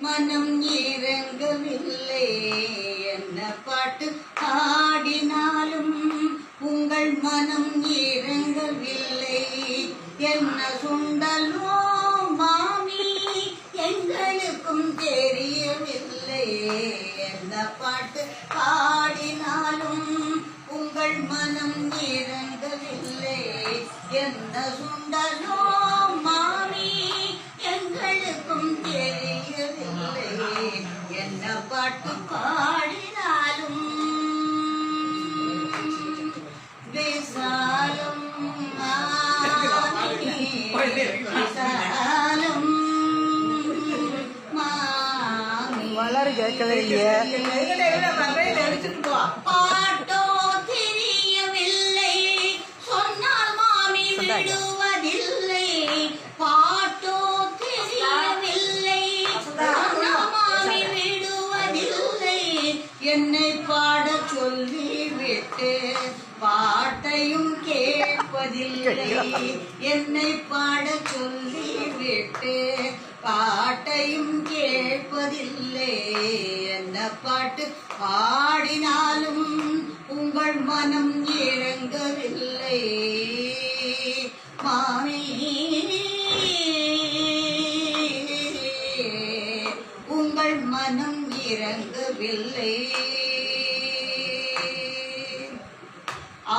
மனம் இறங்கவில்லை. என்ன பாட்டு பாடினாலும் உங்கள் மனம் இறங்கவில்லை. என்ன சுண்டலோ மாமி எங்களுக்கும் தெரியவில்லை. என்ன பாட்டு பாடினாலும் உங்கள் மனம் இறங்கவில்லை. என்ன சுண்டலோ மாமி எங்களுக்கும் தெரியவில்லை. என்ன பாட்டு பாடினாலும் விசாலம் விசாலம் மாமி வளரு கேட்கலைங்க. பாட்டோ தெரியவில்லை சொன்னால் மாமி விடுவதில்லை. பாட்டோ தெரியவில்லை சொன்னால் மாமி விடுவதில்லை. என்னை பாட சொல்லிவிட்டு பாட்டையும் கேட்பதில்லை. என்னை பாட சொல்லிவிட்டு பாட்டையும் கேட்பதில்லை. என்ன பாட்டு பாடினாலும் உங்கள் மனம் இறங்கவில்லை. மாமி உங்கள் மனம் இறங்கவில்லை.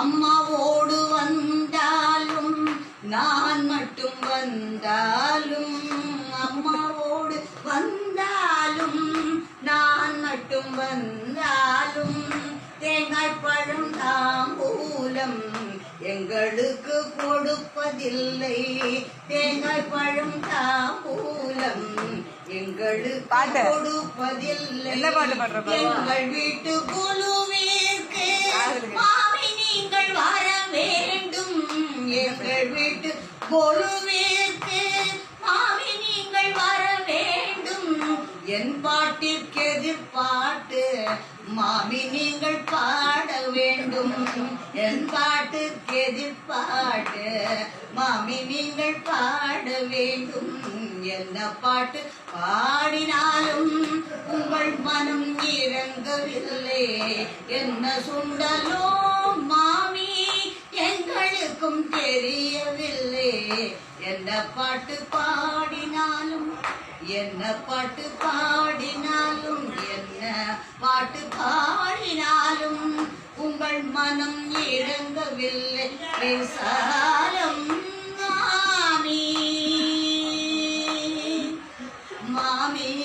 அம்மாவோடு வந்தாலும் நான் மட்டும் வந்தாலும், அம்மாவோடு வந்தாலும் நான் மட்டும் வந்தாலும் தேங்காய் பழம் தாம்பூலம் எங்களுக்கு கொடுப்பதில்லை. தேங்காய் பழம் தாம்பூலம் எங்களுக்கு கொடுப்பதில்லை. எங்கள் வீட்டு குழுவிற்கு மாமி நீங்கள் வர வேண்டும். எங்கள் வீட்டு குழுவிற்கு மாமி நீங்கள் வர வேண்டும். என் பாட்டிற்கு எதிர்பாட்டு மாமி நீங்கள் பாட வேண்டும். என் பாட்டுக்கு எதிர்பாட்டு மாமி நீங்கள் பாட வேண்டும். என்ன பாட்டு பாடினாலும் உங்கள் மனம் இறங்கவில்லை. என்ன சுண்டலோ மாமி எங்களுக்கும் தெரியவில்லை. என்ன பாட்டு பாடினாலும் என்ன பாட்டு பாடினாலும் என்ன பாட்டு பாடினாலும் உங்கள் மனம் இறங்கவில்லை. விசாலம்